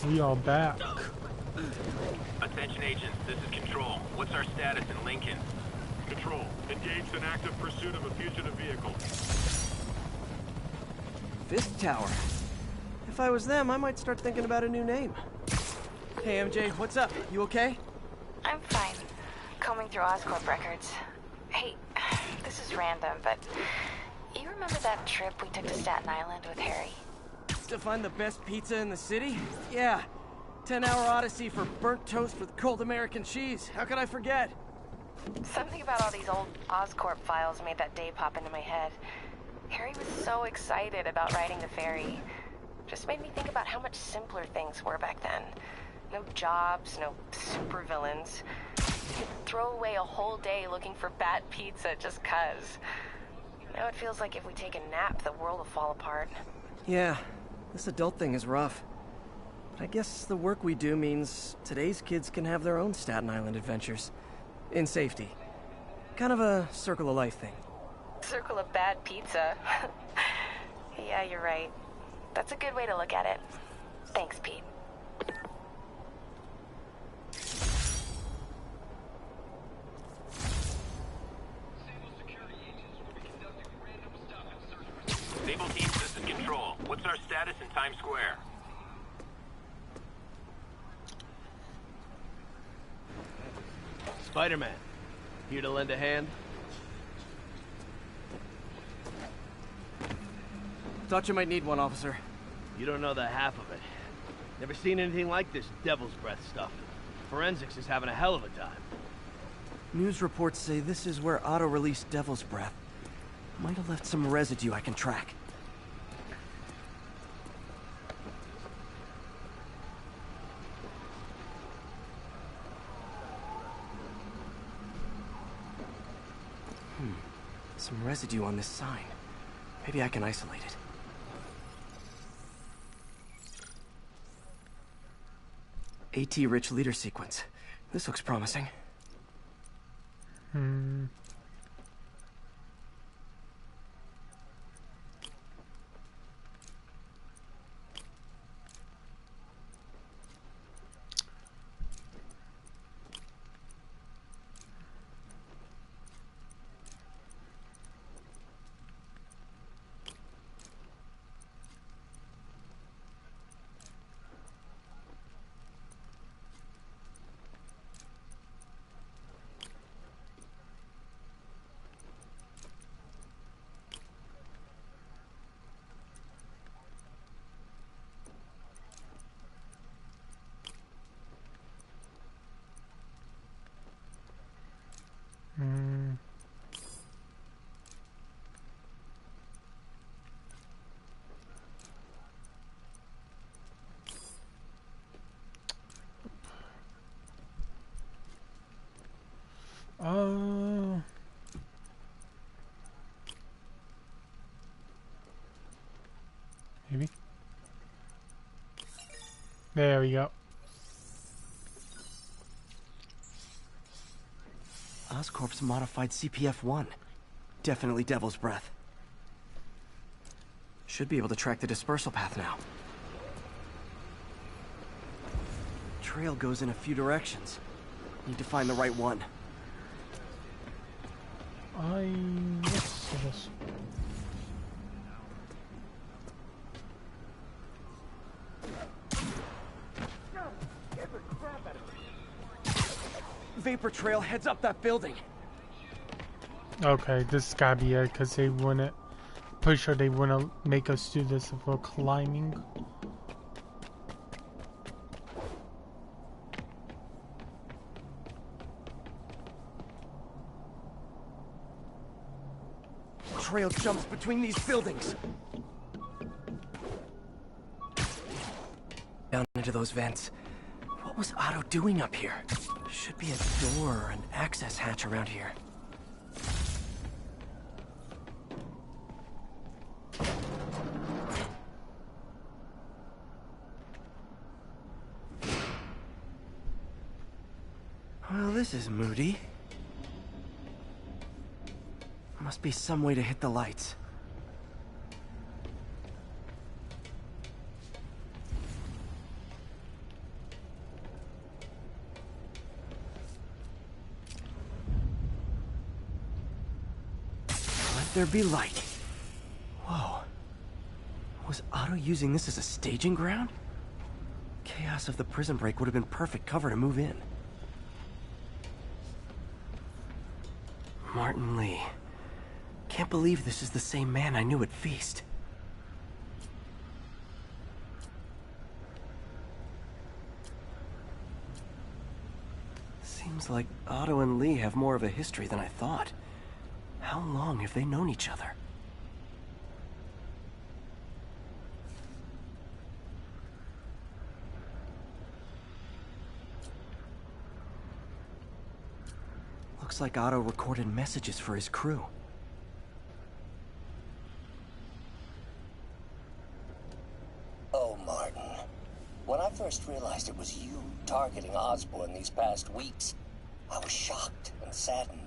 We are back. Attention agents, this is Control. What's our status in Lincoln? Control, engaged in active pursuit of a fugitive vehicle. Fifth Tower. If I was them, I might start thinking about a new name. Hey MJ, what's up? You okay? I'm fine. Combing through Oscorp records. Hey, this is random, but you remember that trip we took to Staten Island with Harry? To find the best pizza in the city? Yeah. 10-hour odyssey for burnt toast with cold American cheese. How could I forget? Something about all these old Oscorp files made that day pop into my head. Harry was so excited about riding the ferry. Just made me think about how much simpler things were back then. No jobs, no supervillains. You could throw away a whole day looking for bad pizza just 'cause. Now it feels like if we take a nap, the world will fall apart. Yeah, this adult thing is rough. But I guess the work we do means today's kids can have their own Staten Island adventures. In safety. Kind of a circle of life thing. Circle of bad pizza. Yeah, you're right. That's a good way to look at it. Thanks, Pete. Sable teams, this is Control. What's our status in Times Square? Spider-Man. Here to lend a hand? Thought you might need one, officer. You don't know the half of it. Never seen anything like this devil's breath stuff. Forensics is having a hell of a time. News reports say this is where Otto released Devil's Breath. Might have left some residue I can track. Some residue on this sign. Maybe I can isolate it. AT-rich leader sequence. This looks promising. Maybe. There we go. Oscorp's modified CPF-1. Definitely Devil's Breath. Should be able to track the dispersal path now. Trail goes in a few directions. Need to find the right one. Yes. Vapor trail heads up that building. Okay, this gotta be it, because they wouldn't... Pretty sure they wouldn't make us do this if we're climbing. Trail jumps between these buildings. Down into those vents. What was Otto doing up here? Should be a door or an access hatch around here. Well, this is moody. Must be some way to hit the lights. there be light. Whoa. Was Otto using this as a staging ground? Chaos of the prison break would have been perfect cover to move in. Martin Lee. Can't believe this is the same man I knew at Feast. Seems like Otto and Lee have more of a history than I thought. How long have they known each other? Looks like Otto recorded messages for his crew. Oh, Martin. When I first realized it was you targeting Osborn these past weeks, I was shocked and saddened.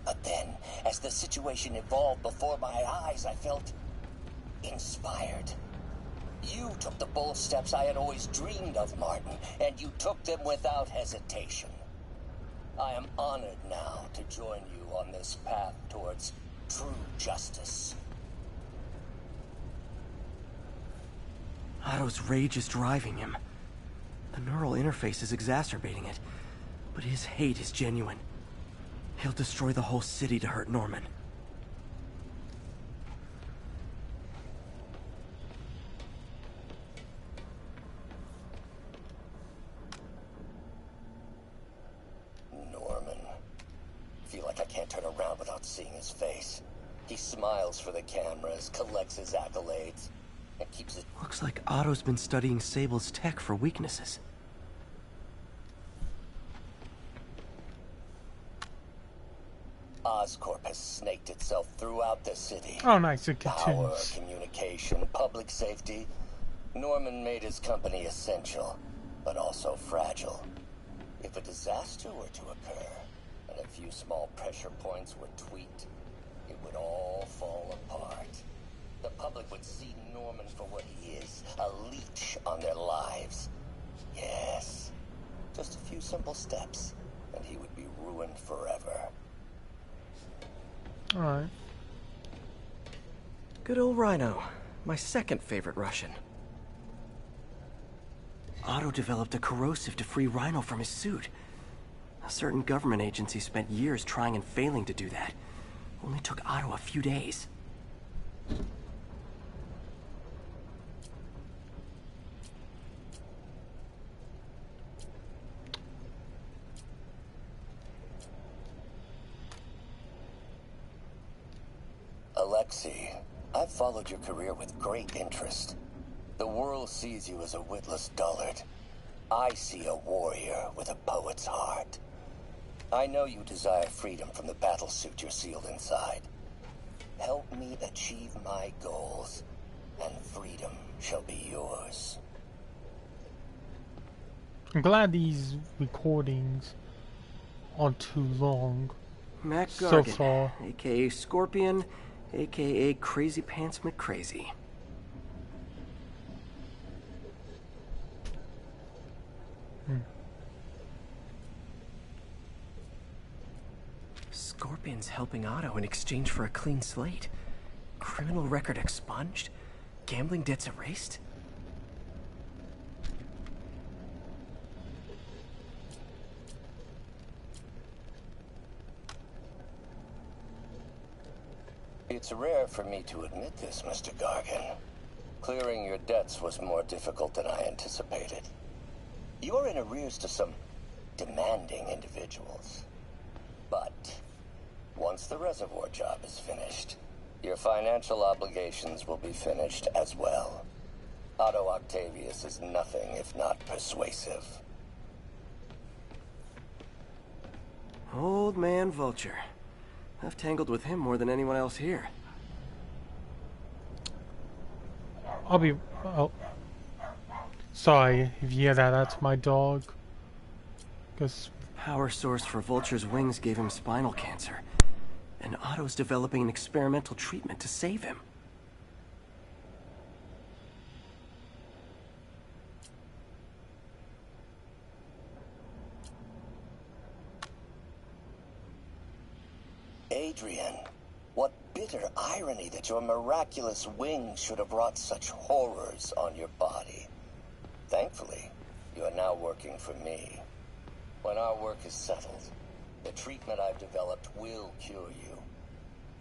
But then, as the situation evolved before my eyes, I felt inspired. You took the bold steps I had always dreamed of, Martin, and you took them without hesitation. I am honored now to join you on this path towards true justice. Otto's rage is driving him. The neural interface is exacerbating it, but his hate is genuine. He'll destroy the whole city to hurt Norman. Norman. Feel like I can't turn around without seeing his face. He smiles for the cameras, collects his accolades, and keeps it. Looks like Otto's been studying Sable's tech for weaknesses. Oscorp has snaked itself throughout the city. Oh, nice. It Power, continues. communication, public safety. Norman made his company essential, but also fragile. If a disaster were to occur, and a few small pressure points were tweaked, it would all fall apart. The public would see Norman for what he is, a leech on their lives. Yes, just a few simple steps, and he would be ruined forever. Alright. Good old Rhino. My second favorite Russian. Otto developed a corrosive to free Rhino from his suit. A certain government agency spent years trying and failing to do that. Only took Otto a few days. Alexei, I've followed your career with great interest. The world sees you as a witless dullard. I see a warrior with a poet's heart. I know you desire freedom from the battlesuit you're sealed inside. Help me achieve my goals, and freedom shall be yours. I'm glad these recordings aren't too long Mac so Gargan, far. aka Scorpion, aka Crazy Pants McCrazy. Scorpion's helping Otto in exchange for a clean slate. Criminal record expunged? Gambling debts erased? It's rare for me to admit this, Mr. Gargan. Clearing your debts was more difficult than I anticipated. You're in arrears to some demanding individuals. But once the reservoir job is finished, your financial obligations will be finished as well. Otto Octavius is nothing if not persuasive. Old man Vulture. I've tangled with him more than anyone else here. I'll be... Oh. Sorry, if you hear that, that's my dog. Because... Power source for Vulture's wings gave him spinal cancer. And Otto's developing an experimental treatment to save him. Adrian, what bitter irony that your miraculous wings should have wrought such horrors on your body. Thankfully, you are now working for me. When our work is settled, the treatment I've developed will cure you.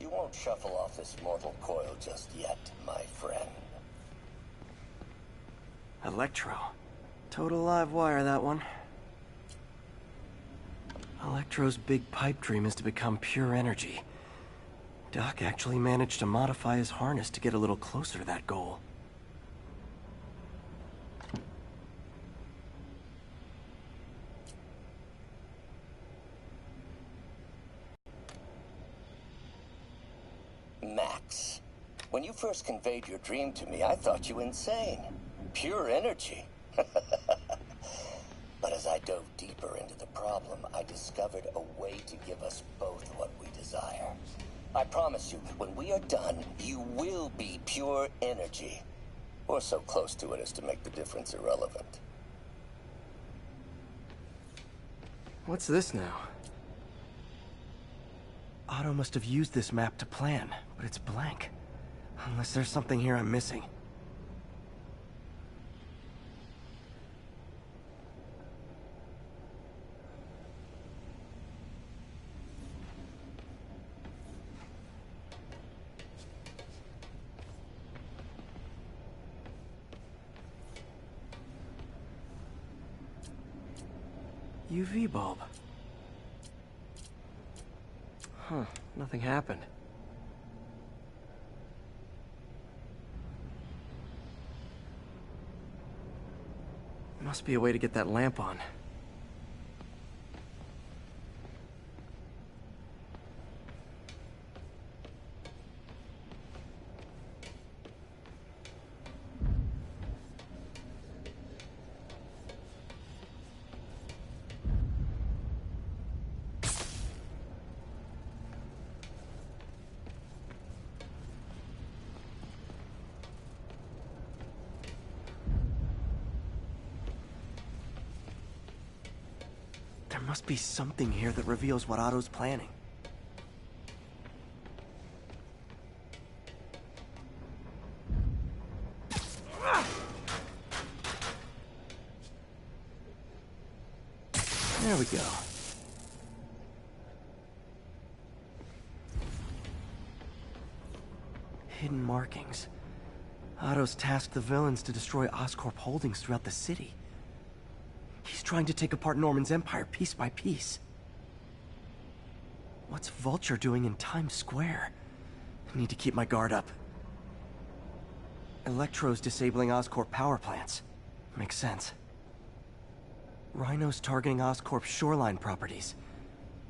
You won't shuffle off this mortal coil just yet, my friend. Electro. Total live wire, that one. Electro's big pipe dream is to become pure energy. Doc actually managed to modify his harness to get a little closer to that goal. Max, when you first conveyed your dream to me, I thought you insane. Pure energy. But as I dove deeper into the problem, I discovered a way to give us both what we desire. I promise you, when we are done, you will be pure energy. Or so close to it as to make the difference irrelevant. What's this now? Otto must have used this map to plan, but it's blank. Unless there's something here I'm missing. UV bulb. Huh, nothing happened. Must be a way to get that lamp on. There must be something here that reveals what Otto's planning. There we go. Hidden markings. Otto's tasked the villains to destroy Oscorp holdings throughout the city. He's trying to take apart Norman's empire piece by piece. What's Vulture doing in Times Square? I need to keep my guard up. Electro's disabling Oscorp power plants. Makes sense. Rhino's targeting Oscorp's shoreline properties.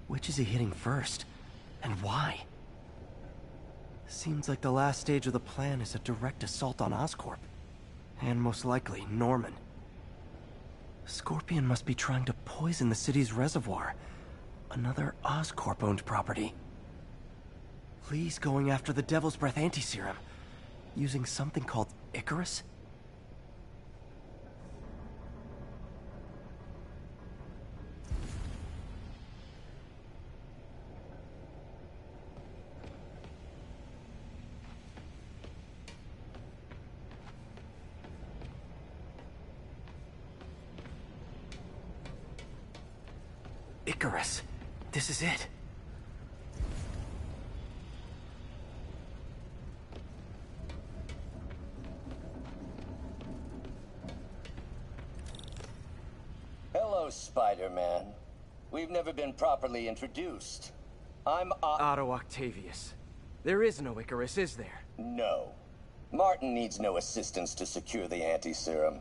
Which is he hitting first? And why? Seems like the last stage of the plan is a direct assault on Oscorp. And most likely, Norman. Scorpion must be trying to poison the city's reservoir. Another Oscorp-owned property. Lee's going after the Devil's Breath anti-serum. Using something called Icarus? Icarus. This is it. Hello, Spider-Man. We've never been properly introduced. I'm Otto Octavius. There is no Icarus, is there? No. Martin needs no assistance to secure the anti-serum.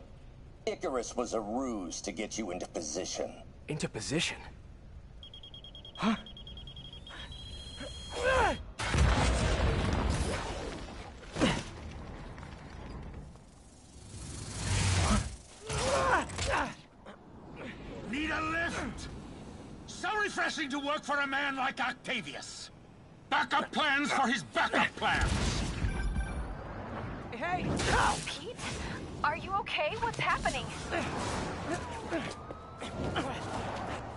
Icarus was a ruse to get you into position. Into position? Huh? Need a lift? So refreshing to work for a man like Octavius. Backup plans for his backup plans. Hey! Pete? Are you okay? What's happening?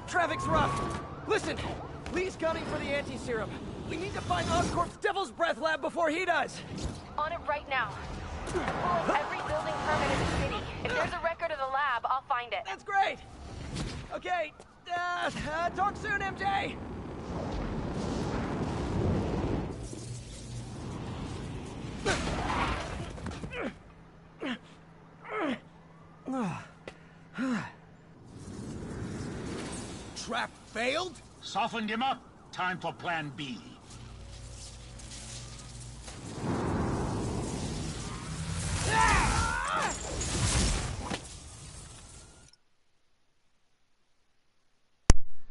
Traffic's rough. Listen, Lee's gunning for the anti-serum. We need to find Oscorp's Devil's Breath lab before he does. On it right now. I'm pulling every building permit in the city. If there's a record of the lab, I'll find it. That's great. Okay, talk soon, MJ. Trap failed? Softened him up. Time for plan B.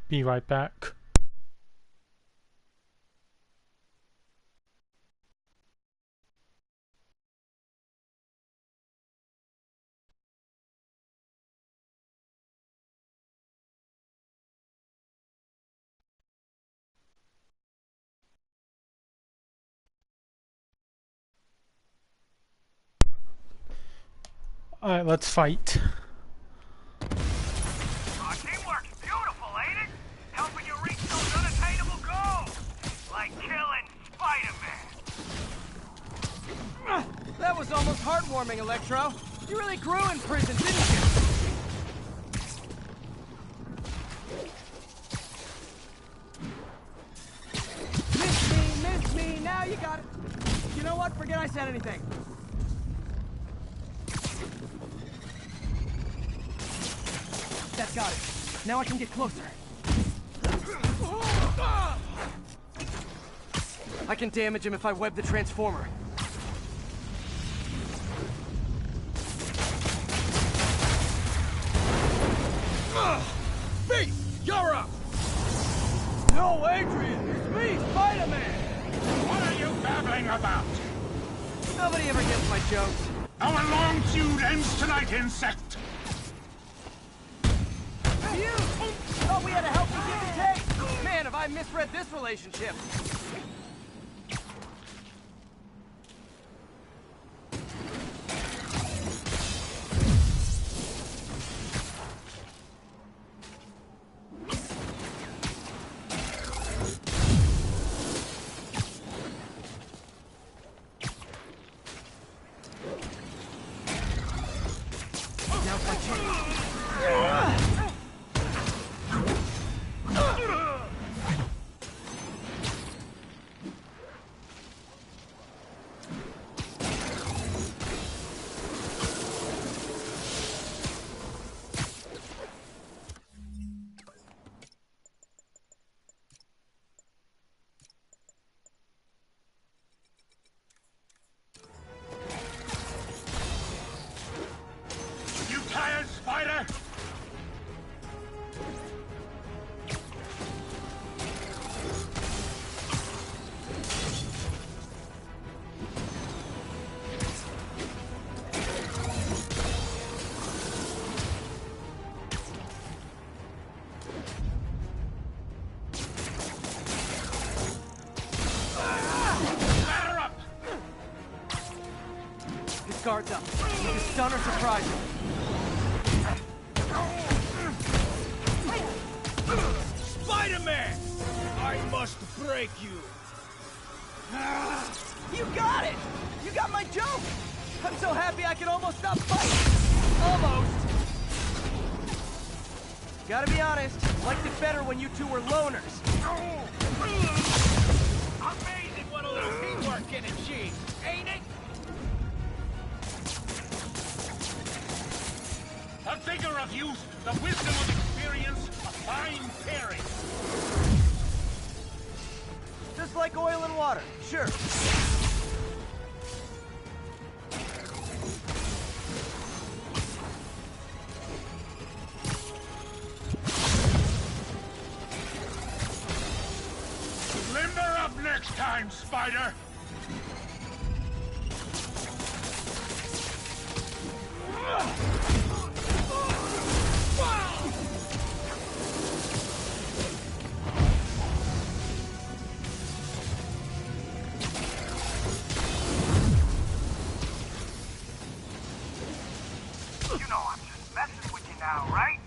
Be right back. Alright, let's fight. Teamwork's beautiful, ain't it? Helping you reach those unattainable goals. Like killing Spider-Man. That was almost heartwarming, Electro. You really grew in prison, didn't you? Miss me, now you got it. You know what? Forget I said anything. That's got it. Now I can get closer. I can damage him if I web the transformer. Beat! You're up! No, Adrian! It's me, Spider-Man! What are you babbling about? Nobody ever gets my jokes. Our long feud ends tonight, insect! You! Thought we had a healthy give and take! Man, have I misread this relationship! Now's my chance. You tired, Spider? Ladder up! His guard's up. You can stun or surprise him. Spider-Man! I must break you! You got it! You got my joke! I'm so happy I could almost stop fighting! Almost! Gotta be honest, liked it better when you two were loners. Amazing what a little teamwork can achieve, ain't it? The vigor of youth, the wisdom of experience, a fine pairing. Just like oil and water, sure. Limber up next time, Spider! You know I'm just messing with you now, right?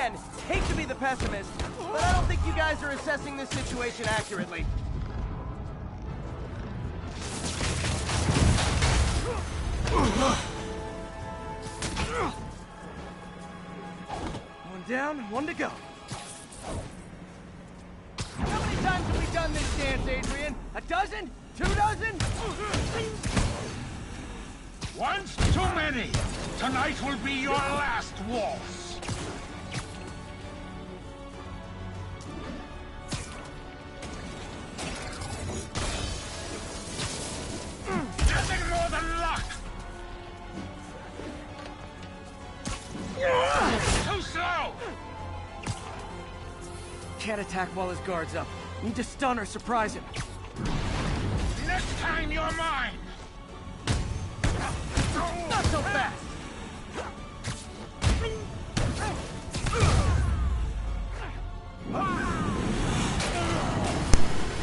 again, hate to be the pessimist, but I don't think you guys are assessing this situation accurately. One down, one to go. How many times have we done this dance, Adrian? A dozen? 2 dozen? Once too many. Tonight will be your last waltz. Nothing more than luck. Too slow. Can't attack while his guard's up. Need to stun or surprise him. Next time you're mine. Not so fast!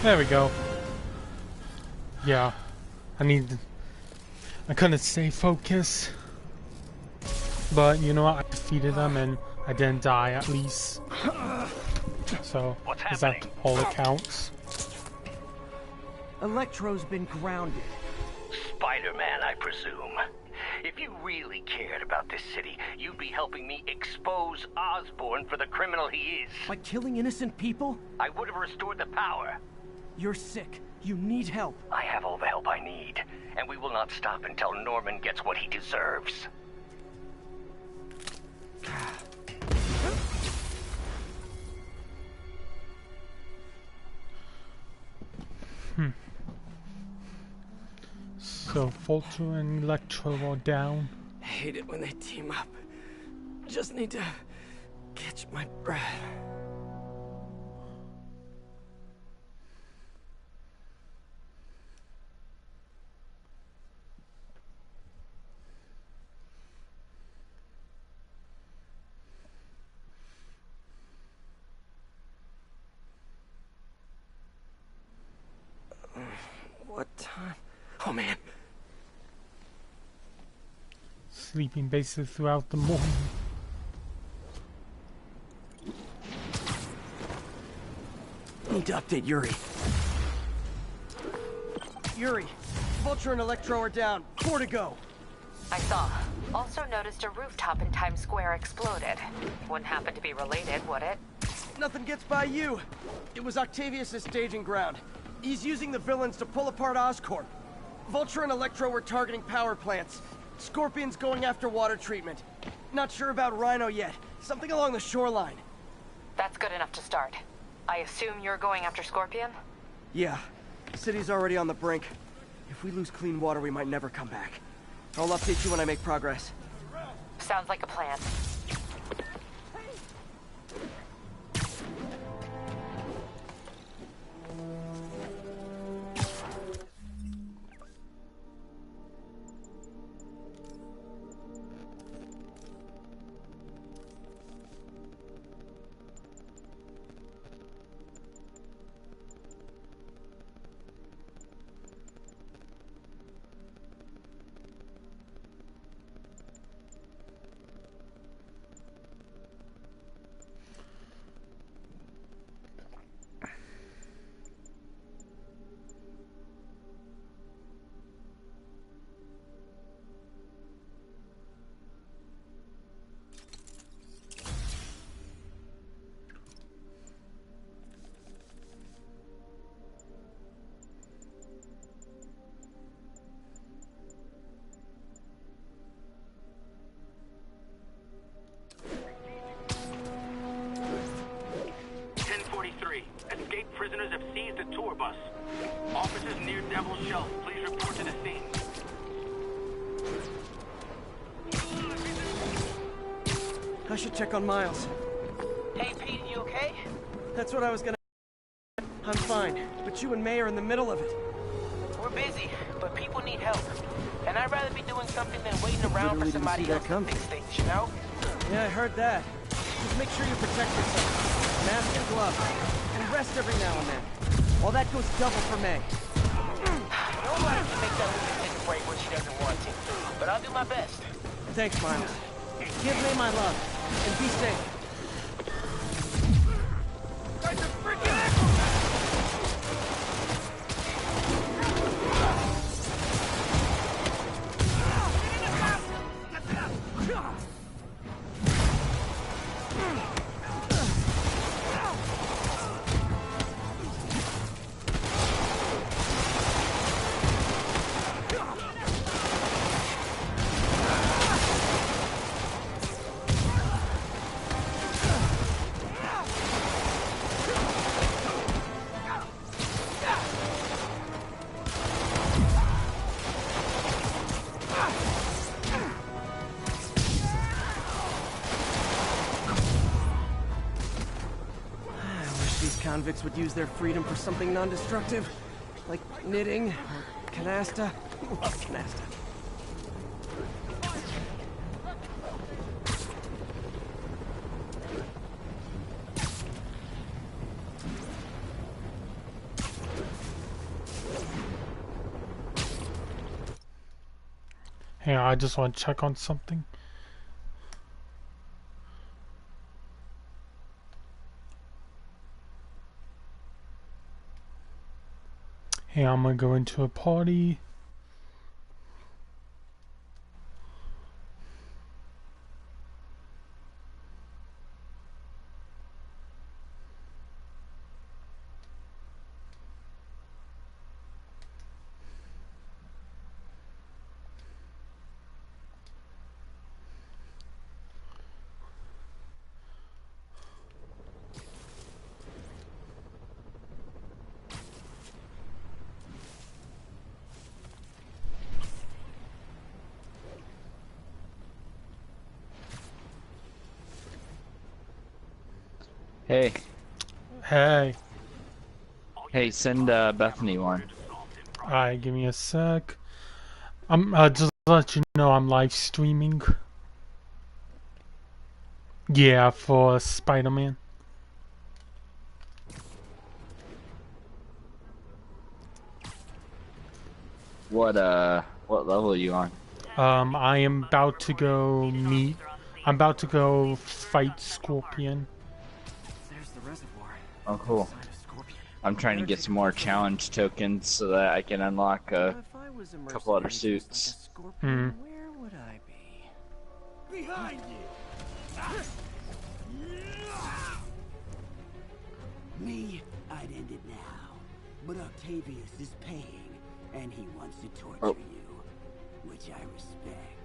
There we go. Yeah. I couldn't stay focused. But you know what? I defeated them and I didn't die at least. So, is that all that counts? Electro's been grounded. Spider-Man, I presume. If you really cared about this city, you'd be helping me expose Osborn for the criminal he is. By killing innocent people? I would have restored the power. You're sick. You need help. I have all the help I need, and we will not stop until Norman gets what he deserves. So, Vulture and Electro are down. I hate it when they team up. Just need to catch my breath. What time? Oh man. Sleeping basically throughout the morning. Need to update Yuri. Yuri, Vulture and Electro are down. 4 to go. I saw. Also noticed a rooftop in Times Square exploded. Wouldn't happen to be related, would it? Nothing gets by you. It was Octavius' staging ground. He's using the villains to pull apart Oscorp. Vulture and Electro were targeting power plants. Scorpion's going after water treatment. Not sure about Rhino yet. Something along the shoreline. That's good enough to start. I assume you're going after Scorpion? Yeah. City's already on the brink. If we lose clean water, we might never come back. I'll update you when I make progress. Sounds like a plan. Prisoners have seized a tour bus. Officers near Devil's Shelf, please report to the scene. I should check on Miles. Hey, Pete, you okay? That's what I was gonna... I'm fine, but you and May are in the middle of it. We're busy, but people need help. And I'd rather be doing something than waiting around for somebody else to fix things, you know? Yeah, I heard that. Just make sure you protect yourself. Mask and gloves. And rest every now and then. All that goes double for May. Nobody can make that woman take a break when she doesn't want to. But I'll do my best. Thanks, Miles. Give May my love. And be safe. convicts would use their freedom for something non-destructive. Like knitting, or canasta. Love canasta. Hey, I just want to check on something. Hey, I'm gonna go into a party. Hey. Hey. Hey, send Bethany one. Alright, give me a sec. I'm just to let you know I'm live streaming. Yeah, for Spider-Man. What level are you on? I am about to go meet. I'm about to go fight Scorpion. There's the reservoir. Oh, cool. I'm trying to get some more challenge tokens so that I can unlock a couple other suits. Where would I be? Behind you! Me, I'd end it now. But Octavius is paying, and he wants to torture you, which I respect.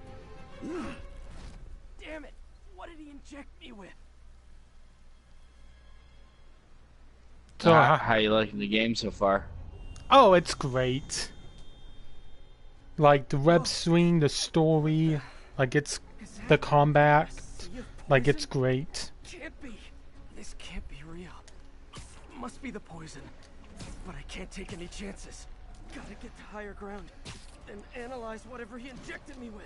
Damn it! What did he inject me with? So how you liking the game so far? Oh, it's great. Like the web swing, the story, like it's the combat, like it's great. Can't be. This can't be real. Must be the poison. But I can't take any chances. Gotta get to higher ground and analyze whatever he injected me with.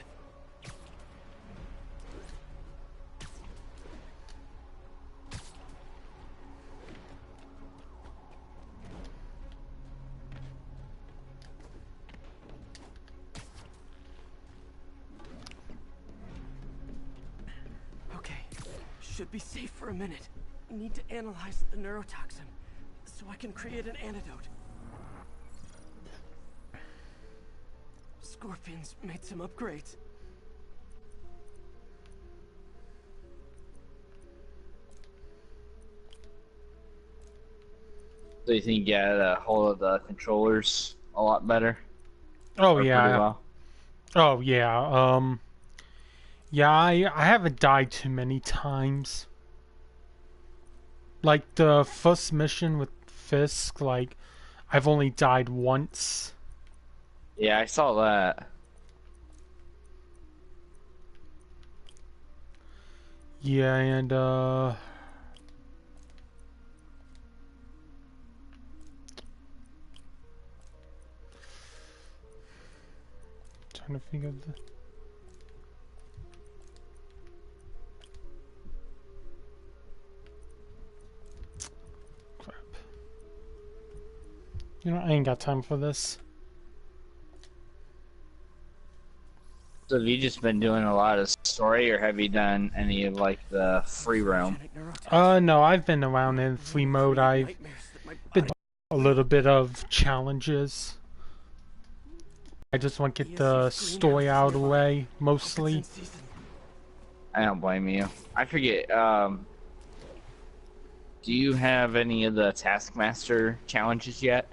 Okay, should be safe for a minute. Need to analyze the neurotoxin so I can create an antidote. Scorpion's made some upgrades. So you think you get a hold of the controllers a lot better? Oh or yeah. pretty well? Oh yeah. Yeah, I haven't died too many times. Like the first mission with Fisk, like I've only died once. Yeah, I saw that. Yeah, and trying to figure the crap. You know, I ain't got time for this. So have you just been doing a lot of story, or have you done any of like the free roam? No, I've been around in free mode. I've been doing a little bit of challenges. I just want to get the story out of the way, mostly. I don't blame you. I forget, do you have any of the Taskmaster challenges yet?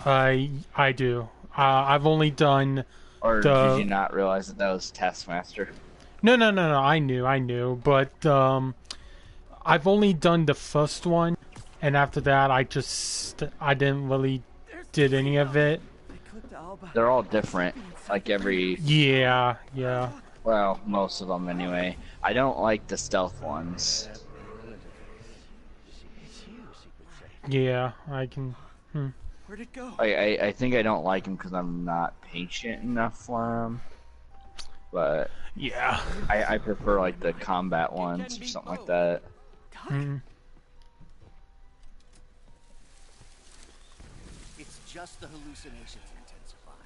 I do. I've only done. Or did you not realize that that was Taskmaster? No. I knew, but I've only done the first one, and after that, I didn't really did any of it. They're all different, like every... Yeah. Well, most of them anyway. I don't like the stealth ones. Yeah, I can. Where'd it go? I think I don't like him because I'm not patient enough for him. But Yeah. I prefer like the combat ones or something like that. It's just the hallucinations intensifying.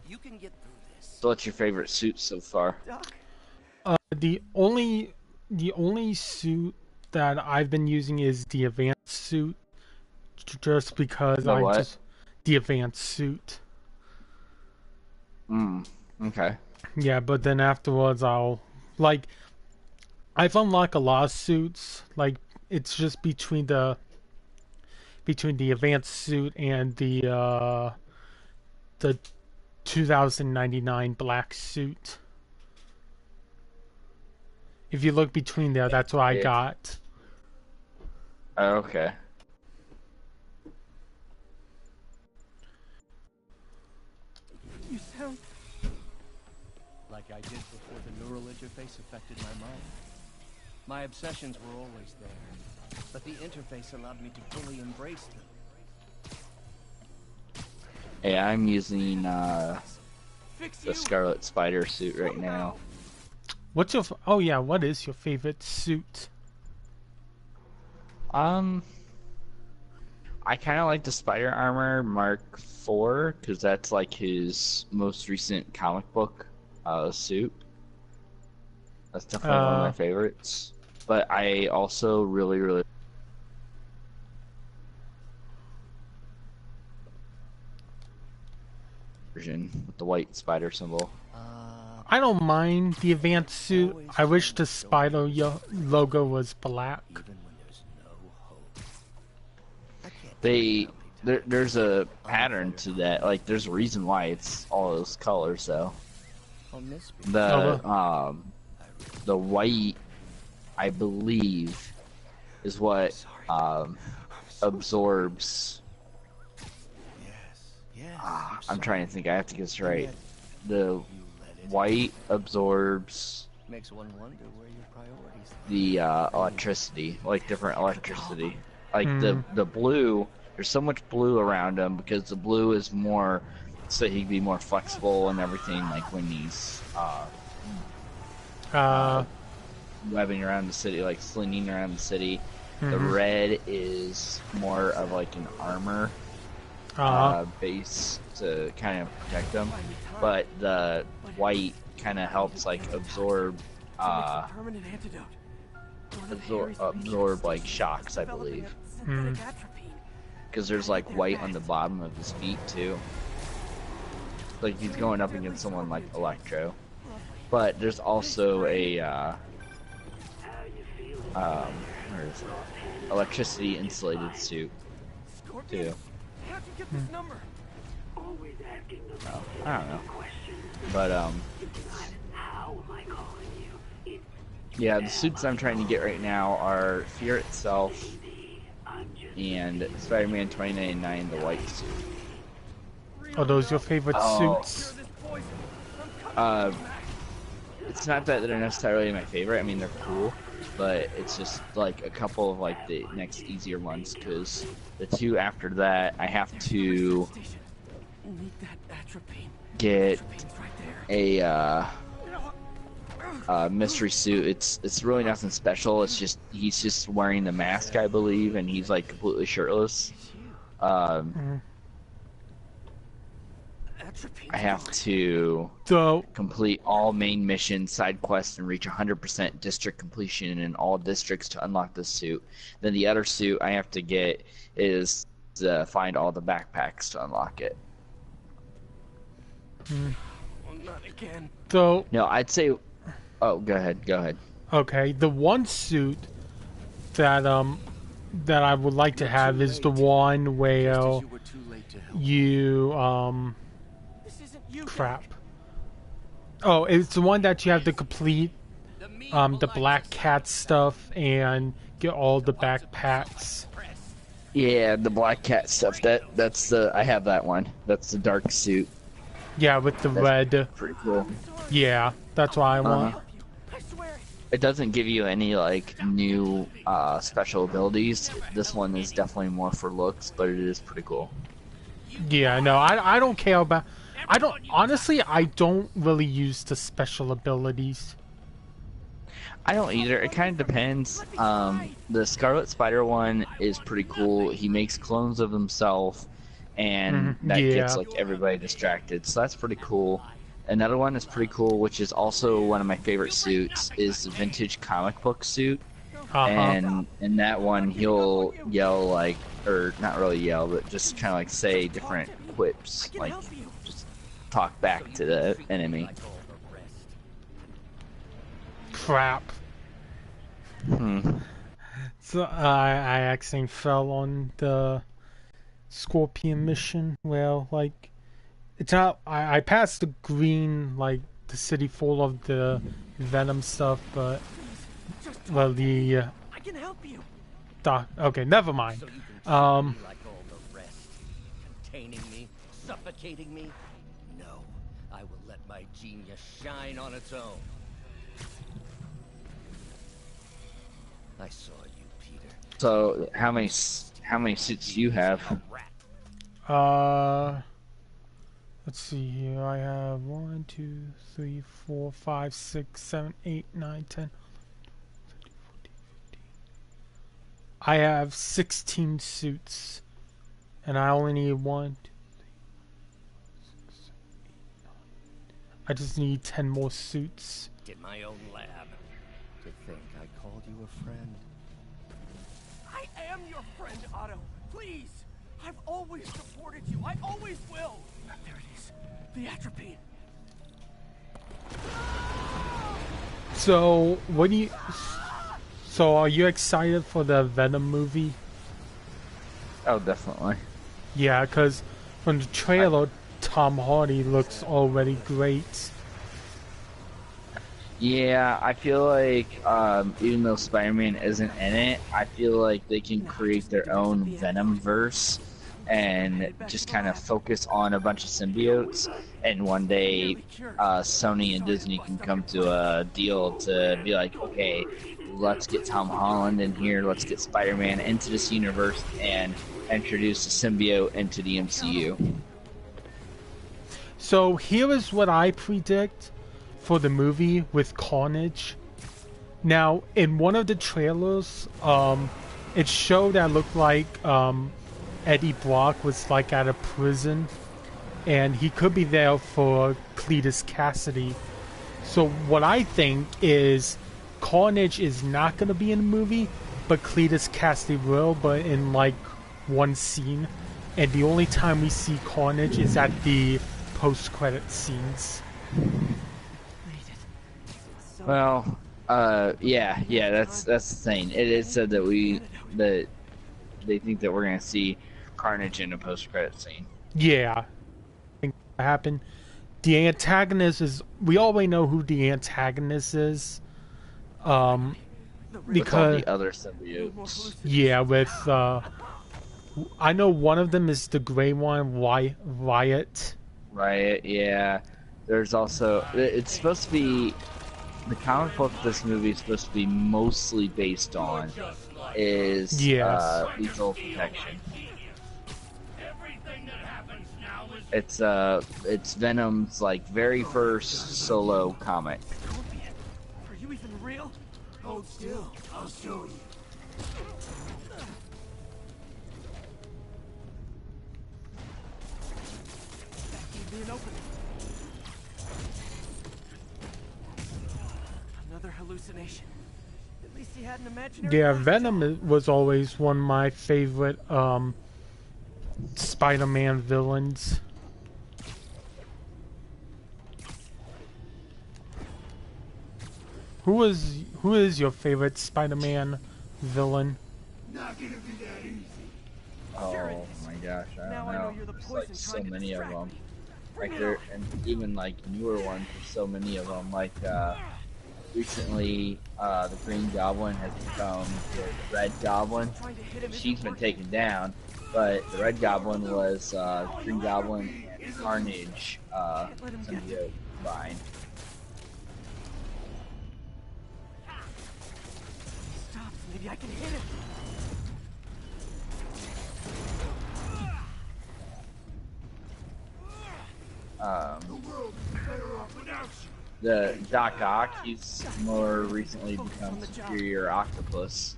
You can get through this. So what's your favorite suit so far? The only suit that I've been using is the advanced suit, just because The what? the advanced suit. Okay. Yeah, but then afterwards I've unlocked a lot of suits. Like it's just between the advanced suit and the 2099 black suit. If you look between there, that's what I got. Oh, okay. You sound like I did before the neural interface affected my mind. My obsessions were always there, but the interface allowed me to fully embrace them. Hey, I'm using the Scarlet Spider suit right now. What's your? Oh yeah, what is your favorite suit? I kind of like the Spider Armor Mark IV because that's like his most recent comic book suit. That's definitely one of my favorites. But I also really version with the white spider symbol. I don't mind the advanced suit. I wish the spider logo was black. There's a pattern to that. Like, there's a reason why it's all those colors, though. The white, I believe, is what absorbs. I'm trying to think. I have to get this right. The white absorbs Makes one wonder where your priorities lie. the electricity, like different electricity. Like the blue, there's so much blue around him because the blue is more, so he can be more flexible and everything. Like when he's webbing around the city, like slinging around the city. The red is more of like an armor base to kind of protect them, but the white kind of helps like absorb like shocks, I believe. Because there's like white on the bottom of his feet too. Like he's going up against someone like Electro, but there's also a where is it? Electricity insulated suit too. Oh, I don't know. But yeah, the suits I'm trying to get right now are Fear itself and Spider-Man 2099, the white suit. Are those your favorite suits? It's not that they're necessarily my favorite. I mean, they're cool, but it's just like a couple of like the next easier ones, because the two after that I have to get a mystery suit. It's really nothing special. It's just he's just wearing the mask, I believe, and he's like completely shirtless. I have to complete all main missions, side quests, and reach 100% district completion in all districts to unlock this suit. Then the other suit I have to get is to find all the backpacks to unlock it. Not again. So no, I'd say. Oh, go ahead. Okay, the one suit that that I would like to have is the one where you crap. Oh, it's the one that you have to complete the Black Cat stuff and get all the backpacks. Yeah, the Black Cat stuff. That's the I have that one. That's the dark suit. Yeah, with the red. Pretty cool. Yeah, that's what I want. it doesn't give you any like new special abilities. This one is definitely more for looks, but it is pretty cool. Yeah, no, I don't care about. I don't honestly. I don't really use the special abilities. I don't either. It kind of depends. The Scarlet Spider one is pretty cool. He makes clones of himself, and that gets Yeah. like everybody distracted. So that's pretty cool. Another one is pretty cool, which is also one of my favorite suits, is the vintage comic book suit. And in that one, he'll yell like, or not really yell, but just kind of like say different quips, like just talk back to the enemy. Crap. So I accidentally fell on the Scorpion mission. Well, like it's not. I passed the green, like the city full of the Venom stuff, but well the. I can help you. Okay, never mind. So you can treat me like all the rest, containing me, suffocating me. No, I will let my genius shine on its own. I saw you, Peter. So how many suits do you have? Let's see here. I have 1, 2, 3, 4, 5, 6, 7, 8, 9, 10. I have 16 suits, and I only need 1, 2, 3, 4, 5, 6, 7, 8, 9. I just need 10 more suits. In my own lab. To think I called you a friend. I am your friend, Otto. Please. I've always supported you. I always will. There it is. The atropine. So, what do you... So, are you excited for the Venom movie? Oh, definitely. Yeah, because from the trailer, Tom Hardy looks already great. Yeah, I feel like even though Spider-Man isn't in it, I feel like they can create their own Venom verse and just kind of focus on a bunch of symbiotes. And one day, Sony and Disney can come to a deal to be like, okay, let's get Tom Holland in here, let's get Spider-Man into this universe and introduce the symbiote into the MCU. So here is what I predict for the movie with Carnage. Now, in one of the trailers, it showed that looked like Eddie Brock was like at a prison, and he could be there for Cletus Cassidy. So what I think is Carnage is not going to be in the movie, but Cletus Cassidy will, but in like one scene. And the only time we see Carnage is at the post-credit scenes. Well, yeah, that's the thing. It is said that that they think that we're gonna see Carnage in a post-credit scene. Yeah, I think that happened. The antagonist is. We already know who the antagonist is. Because with all the other symbiotes. Yeah, with I know one of them is the gray one, Riot. Riot, yeah. There's also it's supposed to be the comic book this movie is supposed to be mostly based on is Lethal Protection. It's Venom's like very first solo comic. Are you even real? Hold still. I'll show you. Another hallucination. At least he had an imaginary. Yeah, Venom was always one of my favorite Spider-Man villains. Who is your favorite Spider-Man villain? Not gonna be that easy. Oh my gosh, I don't know. There's like so many of them. Like there, and even like newer ones. There's so many of them. Like recently, the Green Goblin has become the Red Goblin. She's been taken down, but the Red Goblin was Green Goblin and Carnage symbiote combined. can hit it. The Doc Ock, he's more recently become Superior Octopus.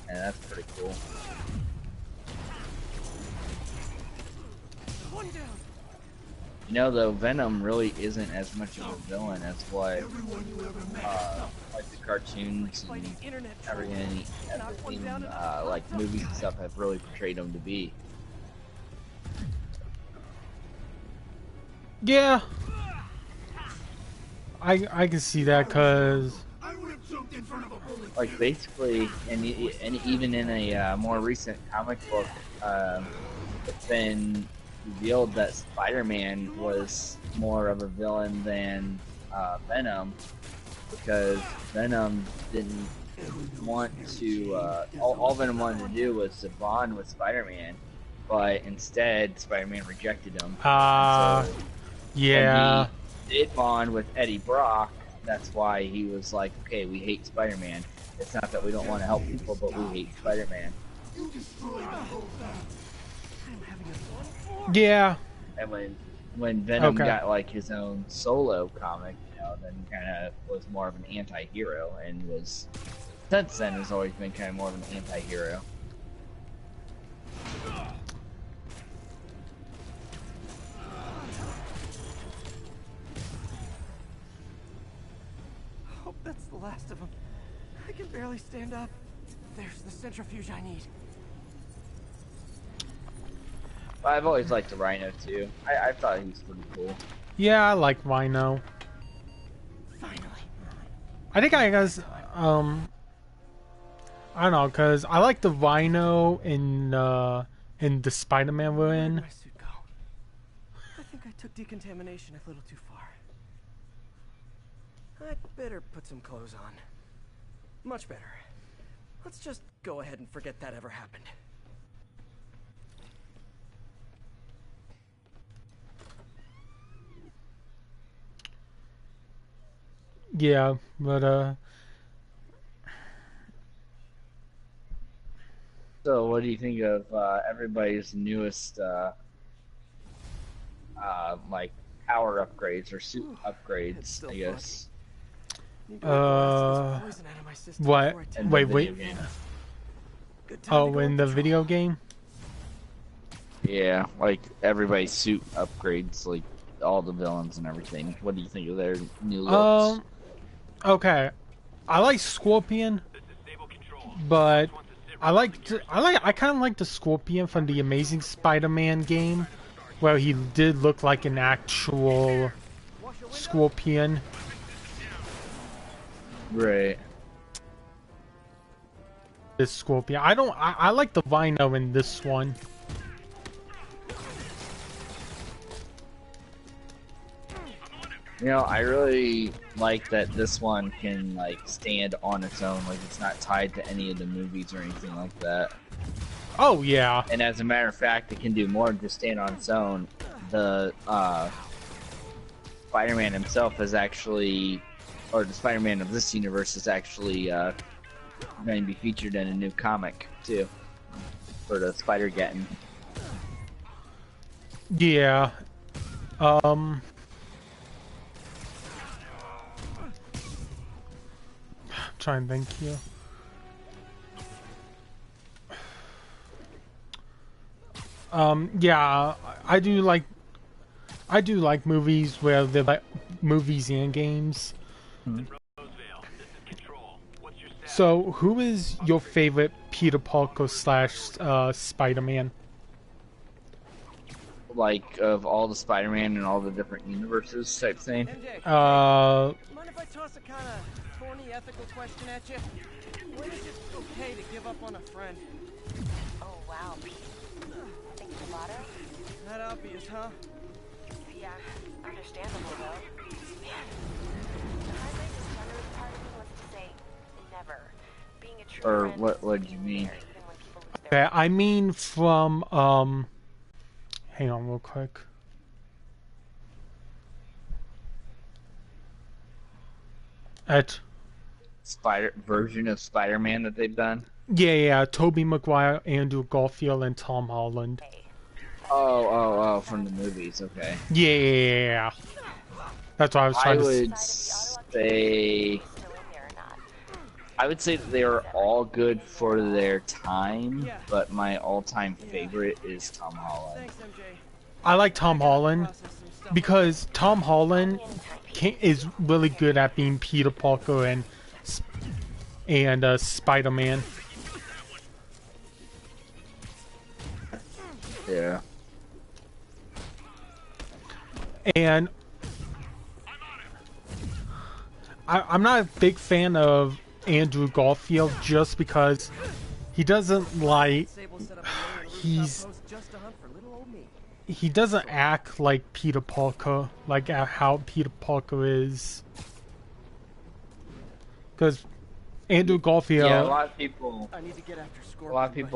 And that's pretty cool. One down. You know, though, Venom really isn't as much of a villain as what, like the cartoons and everything, like movies and stuff have really portrayed him to be. Yeah. I can see that, cause like basically, and even in a more recent comic book, it's been revealed that Spider-Man was more of a villain than Venom, because Venom didn't want to. All Venom wanted to do was to bond with Spider-Man, but instead Spider-Man rejected him. So yeah. when he did bond with Eddie Brock, that's why he was like, okay, we hate Spider-Man. It's not that we don't want to help people, but we hate Spider-Man. Yeah. And when Venom got like his own solo comic, you know, then he kind of was more of an anti-hero, and was since then has always been kind of more of an anti-hero. Hope that's the last of them. I can barely stand up. There's the centrifuge I need. I've always liked the Rhino too. I thought he was pretty cool. Yeah, I like Rhino. Finally. I think I guess I don't know, cause I like the Rhino in the Spider-Man we're in. Where'd my suit go? I think I took decontamination a little too far. I'd better put some clothes on. Much better. Let's just go ahead and forget that ever happened. Yeah, but So, what do you think of everybody's newest like power upgrades or suit upgrades? I guess. What? Wait. Oh, in the video game? Yeah, like everybody's suit upgrades, like all the villains and everything. What do you think of their new looks? Okay, I like Scorpion, but I kind of like the Scorpion from the Amazing Spider-Man game, where he did look like an actual Scorpion. Right. This Scorpion. I like the Rhino in this one. You know, I really like that this one can like stand on its own, like it's not tied to any of the movies or anything like that. Oh yeah. And as a matter of fact, it can do more than just stand on its own. The Spider-Man himself is actually, or the Spider-Man of this universe is actually going to be featured in a new comic too, for the Spider-Geddon. Yeah. Try and think here. Yeah, I do like movies where they're like movies and games. So, who is your favorite Peter Parker / Spider-Man? Like of all the Spider-Man and all the different universes type thing. Mind if I toss a kind of thorny ethical question at you? When is it okay to give up on a friend? Oh wow, Pete. Think gelato? Not obvious, huh? Yeah, understandable though. Man, the highlight generous part of me wants to say never. Being a true Or friend what do you mean? Okay, I mean from hang on real quick. version of Spider-Man that they've done? Yeah, Tobey Maguire, Andrew Garfield, and Tom Holland. Oh, from the movies. Okay. Yeah, that's what I was trying to say. I would say that they are all good for their time, but my all-time favorite is Tom Holland. I like Tom Holland because Tom Holland is really good at being Peter Parker and Spider-Man. Yeah. And I'm not a big fan of Andrew Garfield just because he doesn't like he doesn't act like Peter Parker, like how Peter Parker is. Because Andrew Garfield. Yeah, a lot of people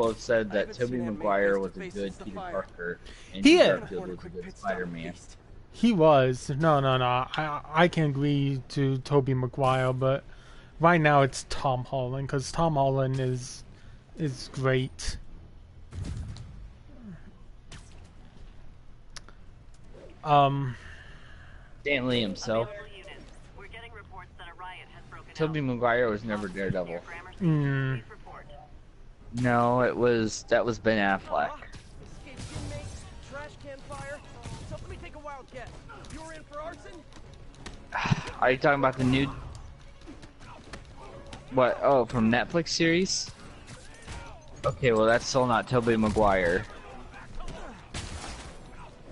have said that Tobey Maguire was a good Peter Parker and Garfield was a good Spider-Man. He was. No. I can agree to Tobey Maguire, but right now it's Tom Holland because Tom Holland is great. Stanley himself. Tobey Maguire was never Daredevil. Mm. No, that was Ben Affleck. Are you talking about the new? What? Oh, from Netflix series? Okay, well that's still not Tobey Maguire.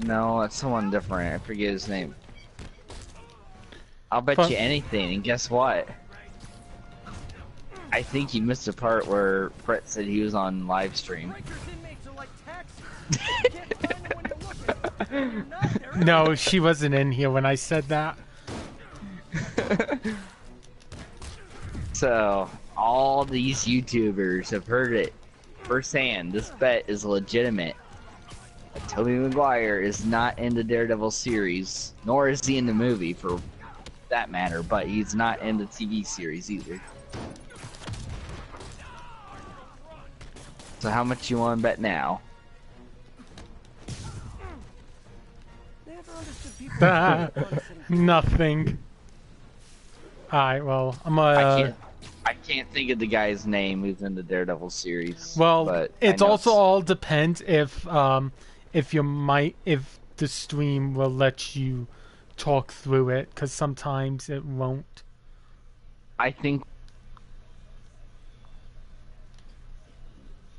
No, that's someone different. I forget his name. I'll bet you anything, and guess what? I think you missed the part where Brett said he was on live stream. No, she wasn't in here when I said that. So, all these YouTubers have heard it firsthand. This bet is legitimate. Tobey Maguire is not in the Daredevil series, nor is he in the movie for that matter, but he's not in the TV series either. So how much you want to bet now? Nothing. Alright, well, I can't think of the guy's name who's in the Daredevil series. Well, but it also all depends if the stream will let you talk through it, because sometimes it won't. I think